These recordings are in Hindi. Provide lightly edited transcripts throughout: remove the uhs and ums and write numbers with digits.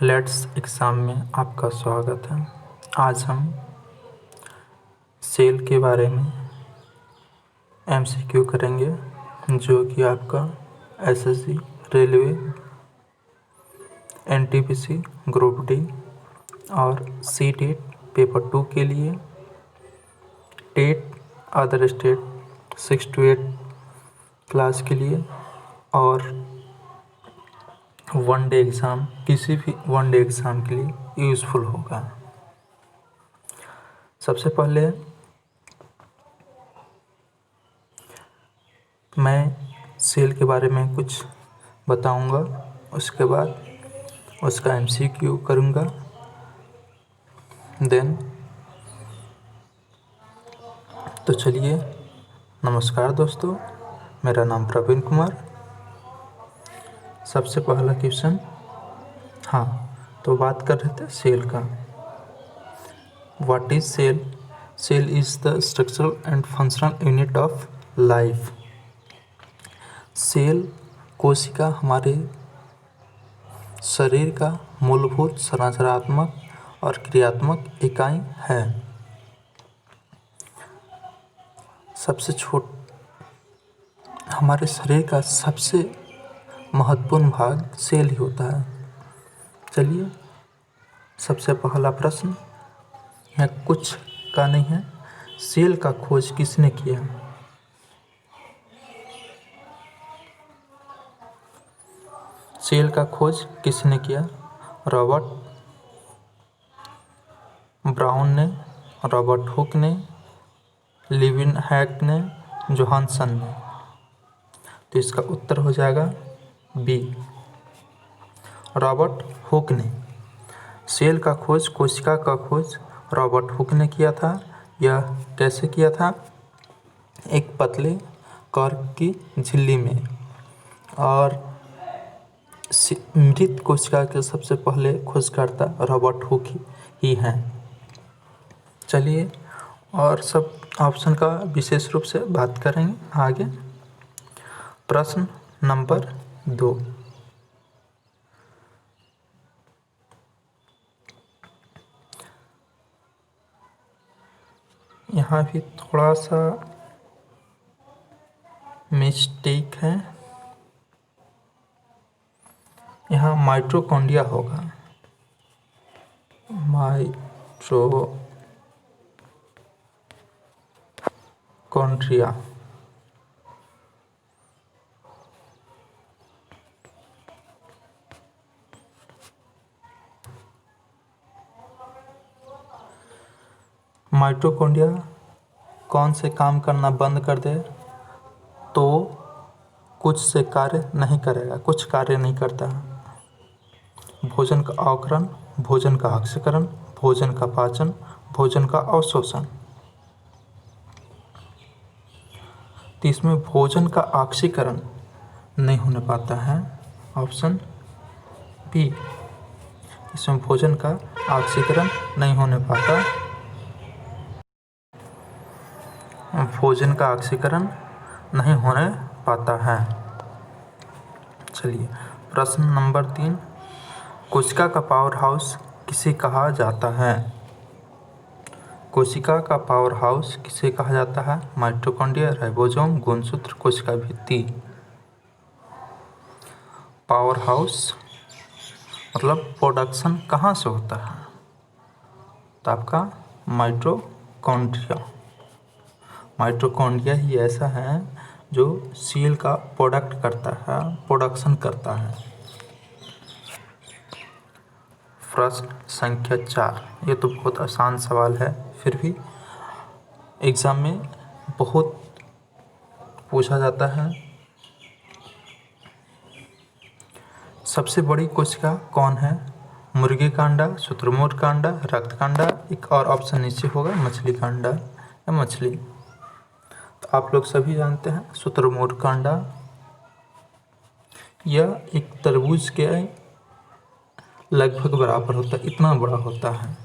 लेट्स एग्ज़ाम में आपका स्वागत है। आज हम सेल के बारे में एमसीक्यू करेंगे, जो कि आपका SSC, railway, NTPC group D और सीटेट पेपर 2 के लिए, TET other state 6 to 8 class के लिए और वन डे एग्ज़ाम, किसी भी वन डे एग्ज़ाम के लिए यूज़फुल होगा। सबसे पहले मैं सेल के बारे में कुछ बताऊंगा, उसके बाद उसका एमसीक्यू करूंगा। तो चलिए, नमस्कार दोस्तों, मेरा नाम प्रवीण कुमार। सबसे पहला क्वेश्चन, तो बात कर रहे थे सेल का। What is cell? Cell is the structural and functional unit of life. Cell कोशिका हमारे शरीर का मूलभूत संरचनात्मक और क्रियात्मक इकाई है। हमारे शरीर का सबसे महत्वपूर्ण भाग सेल ही होता है। चलिए, सबसे पहला प्रश्न है, कुछ का नहीं है, सेल का खोज किसने किया? सेल का खोज किसने किया? रॉबर्ट ब्राउन ने, रॉबर्ट हुक ने, लीवेनहॉक ने, जोहानसन ने। तो इसका उत्तर हो जाएगा बी, रॉबर्ट हुक ने। सेल का खोज, कोशिका का खोज रॉबर्ट हुक ने किया था। यह कैसे किया था? एक पतले कॉर्क की झिल्ली में, और मृत कोशिका के सबसे पहले खोजकर्ता रॉबर्ट हुक ही हैं। चलिए, और सब ऑप्शन का विशेष रूप से बात करेंगे आगे। प्रश्न नंबर 2, यहाँ भी थोड़ा सा मिस्टेक है। यहाँ माइटोकॉन्ड्रिया होगा, माइटोकॉन्ड्रिया। माइटोकॉन्ड्रिया कौन से काम करना बंद कर दे तो कुछ से कार्य नहीं करेगा, कुछ कार्य नहीं करता है। भोजन का अवकरण, भोजन का ऑक्सीकरण, भोजन का पाचन, भोजन का अवशोषण। तो इसमें भोजन का ऑक्सीकरण नहीं होने पाता है, ऑप्शन बी। इसमें भोजन का ऑक्सीकरण नहीं होने पाता, भोजन का ऑक्सीकरण नहीं होने पाता है। चलिए, प्रश्न नंबर 3, कोशिका का पावर हाउस किसे कहा जाता है? कोशिका का पावर हाउस किसे कहा जाता है? माइटोकॉन्ड्रिया, राइबोसोम, गुणसूत्र, कोशिका भित्ति। पावर हाउस मतलब प्रोडक्शन कहाँ से होता है? तो आपका माइटोकॉन्ड्रिया। माइटोकॉन्ड्रिया ही ऐसा है जो सेल का प्रोडक्ट करता है, प्रोडक्शन करता है। प्रश्न संख्या 4, ये तो बहुत आसान सवाल है, फिर भी एग्ज़ाम में बहुत पूछा जाता है। सबसे बड़ी कोशिका कौन है? मुर्गी का अंडा, शुतुरमुर्ग का अंडा, रक्त का अंडा, एक और ऑप्शन नीचे होगा, मछली का अंडा या मछली। तो आप लोग सभी जानते हैं शुतुरमुर्ग का अंडा। यह एक तरबूज के लगभग बराबर होता है, इतना बड़ा होता है।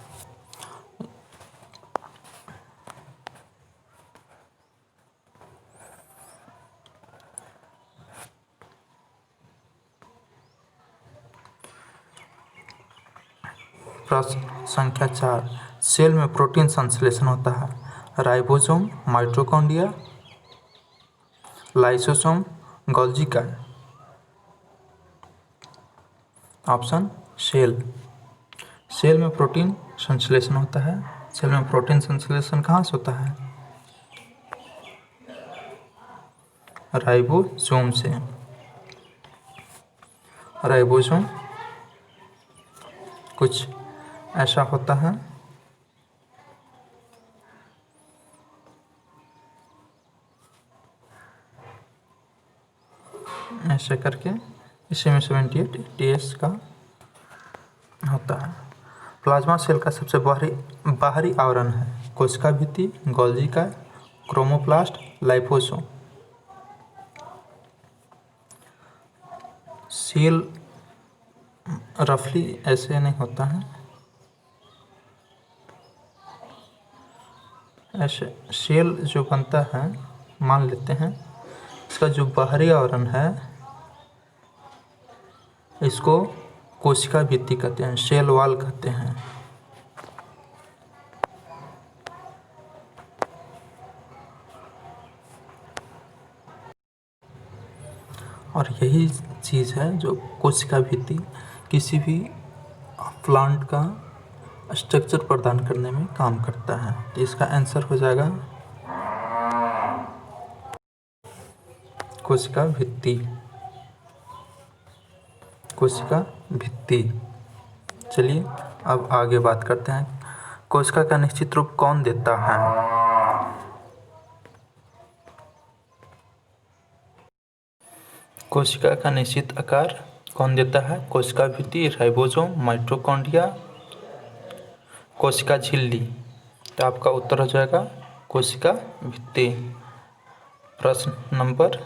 प्रश्न संख्या 4, सेल में प्रोटीन संश्लेषण होता है, राइबोसोम, माइटोकॉन्ड्रिया, लाइसोसोम, गोल्गी काय। Option sell. सेल में प्रोटीन संश्लेषण होता है। सेल में प्रोटीन संश्लेषण कहाँ से होता है? राइबोसोम से। राइबोसोम कुछ ऐसा होता है, ऐसे करके इसी में 78 ATS का होता है। प्लाज्मा सेल का सबसे बाहरी आवरण है कोशिका भित्ति, गोल्गी काय, क्रोमोप्लास्ट, लाइसोसोम। सेल रफली ऐसे नहीं होता है, ऐसे सेल जो बनता है, मान लेते हैं इसका जो बाहरी आवरण है इसको कोशिका भित्ति कहते हैं, सेल वॉल कहते हैं। और यही चीज़ है जो कोशिका भित्ति किसी भी प्लांट का स्ट्रक्चर प्रदान करने में काम करता है। तो इसका आंसर हो जाएगा कोशिका भित्ति। कोशिका भित्ति। चलिए अब आगे बात करते हैं, कोशिका का निश्चित रूप कौन देता है? कोशिका का निश्चित आकार कौन देता है? कोशिका भित्ति, राइबोसोम, माइटोकॉन्ड्रिया, कोशिका झिल्ली। तो आपका उत्तर हो जाएगा कोशिका भित्ति। प्रश्न नंबर,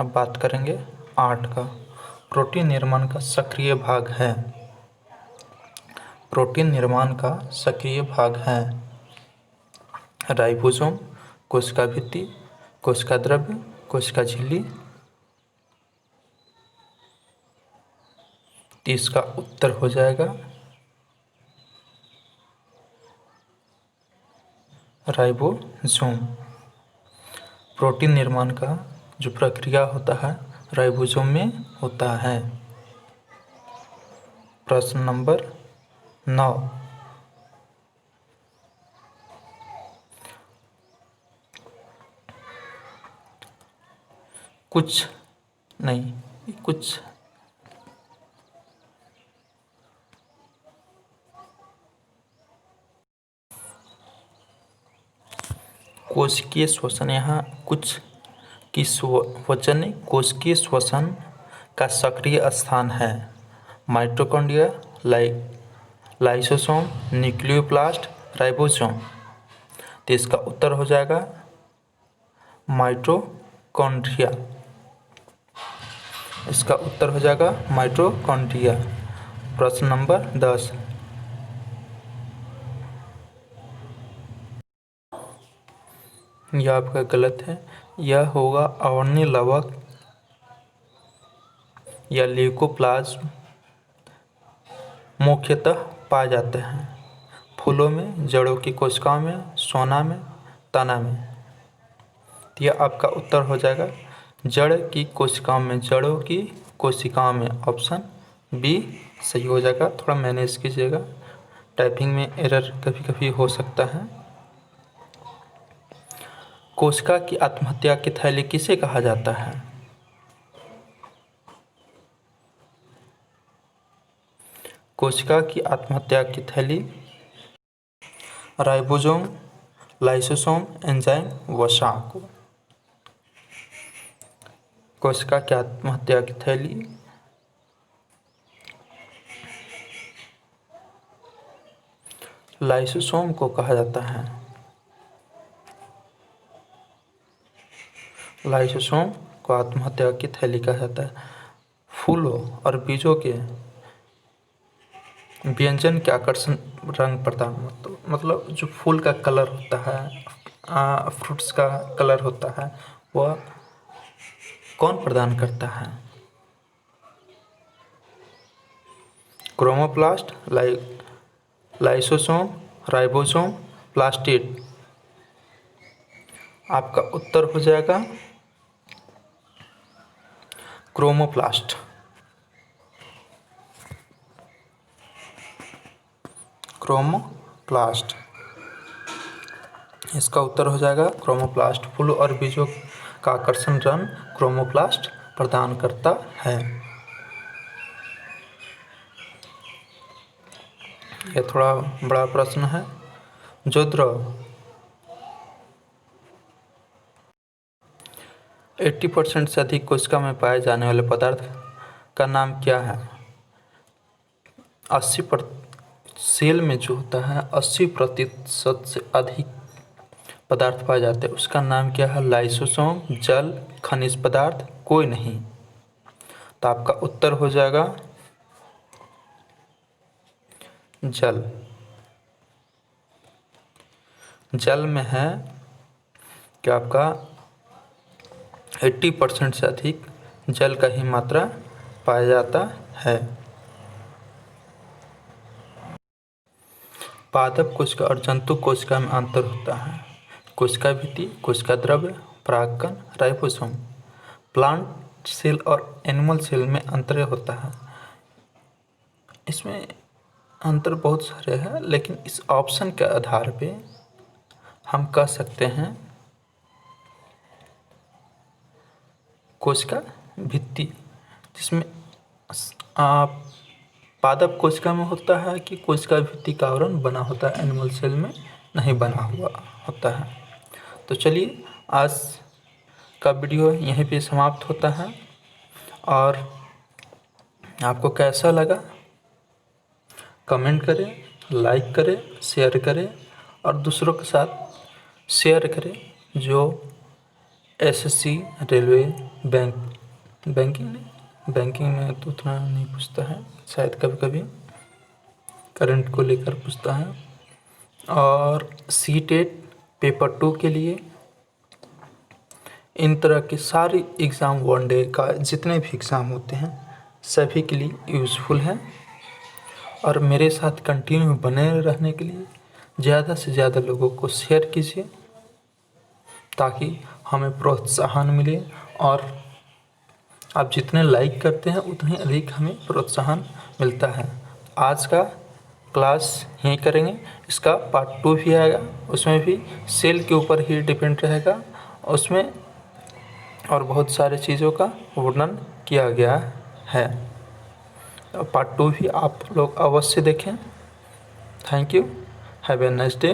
अब बात करेंगे 8 का। प्रोटीन निर्माण का सक्रिय भाग है। प्रोटीन निर्माण का सक्रिय भाग है राइबोसोम, कोशिका भित्ति, कोशिका द्रव्य, कोशिका झिल्ली। इसका उत्तर हो जाएगा राइबोसोम। प्रोटीन निर्माण का जो प्रक्रिया होता है राइबोसोम में होता है। प्रश्न नंबर 9, कुछ कोशिकीय श्वसन, यहाँ कुछ की वचन कोशिकीय श्वसन का सक्रिय स्थान है माइटोकॉन्ड्रिया, लाइसोसोम, न्यूक्लियोप्लास्ट, राइबोसोम। तो इसका उत्तर हो जाएगा माइटोकॉन्ड्रिया। इसका उत्तर हो जाएगा माइटोकॉन्ड्रिया। प्रश्न नंबर 10, यह आपका गलत है। यह होगा अवर्णीय लवक या ल्यूकोप्लाज्म मुख्यतः पाए जाते हैं फूलों में, जड़ों की कोशिकाओं में, सोना में, तना में। यह आपका उत्तर हो जाएगा जड़ की कोशिकाओं में, जड़ों की कोशिकाओं में। ऑप्शन बी सही हो जाएगा। थोड़ा मैनेज कीजिएगा, टाइपिंग में एरर कभी कभी हो सकता है। कोशिका की आत्महत्या की थैली किसे कहा जाता है? कोशिका की आत्महत्या की थैली राइबोसोम, लाइसोसोम, एंजाइम, वसा। कोशिका की आत्महत्या की थैली लाइसोसोम को कहा जाता है। लाइसोसोम को आत्महत्या की थैली कहा जाता है। फूलों और बीजों के व्यंजन के आकर्षण रंग प्रदान, मतलब जो फूल का कलर होता है, फ्रूट्स का कलर होता है, वह कौन प्रदान करता है? Chromoplast, lysosome, ribosome, plastid. आपका उत्तर हो जाएगा क्रोमोप्लास्ट। क्रोमोप्लास्ट, इसका उत्तर हो जाएगा क्रोमोप्लास्ट। फूल और बीजों का आकर्षण रंग क्रोमोप्लास्ट प्रदान करता है। यह थोड़ा बड़ा प्रश्न है। जो द्रव 80% से अधिक कोशिका में पाए जाने वाले पदार्थ का नाम क्या है? 80% सेल में जो होता है 80% से अधिक पदार्थ पाए जाते हैं, उसका नाम क्या है? लाइसोसोम, जल, खनिज पदार्थ, कोई नहीं। तो आपका उत्तर हो जाएगा जल। जल में है कि आपका 80% से अधिक जल का ही मात्रा पाया जाता है। पादप कोशिका और जंतु कोशिका में अंतर होता है। कोशिका भित्ति, कोशिका द्रव्य, परागकण, राइबोसोम। प्लांट सेल और एनिमल सेल में अंतर होता है। इसमें अंतर बहुत सारे हैं, लेकिन इस ऑप्शन के आधार पे हम कह सकते हैं कोशिका भित्ति, जिसमें आप पादप कोशिका में होता है कि कोशिका भित्ति का आवरण बना होता है, एनिमल सेल में नहीं बना हुआ होता है। तो चलिए आज का वीडियो यहीं पे समाप्त होता है। और आपको कैसा लगा कमेंट करें, लाइक करें, शेयर करें और दूसरों के साथ शेयर करें जो एसएससी, रेलवे, बैंकिंग में तो उतना नहीं पूछता है, शायद कभी कभी करंट को लेकर पूछता है। और सीटेट पेपर 2 के लिए इन तरह के सारे एग्ज़ाम, वनडे का जितने भी एग्ज़ाम होते हैं सभी के लिए यूज़फुल है। और मेरे साथ कंटिन्यू बने रहने के लिए ज़्यादा से ज़्यादा लोगों को शेयर कीजिए, ताकि हमें प्रोत्साहन मिले। और आप जितने लाइक करते हैं उतने अधिक हमें प्रोत्साहन मिलता है। आज का क्लास यहीं करेंगे, इसका पार्ट 2 भी आएगा, उसमें भी सेल के ऊपर ही डिपेंड रहेगा। उसमें और बहुत सारे चीज़ों का वर्णन किया गया है। पार्ट 2 भी आप लोग अवश्य देखें। Thank you, have a nice day.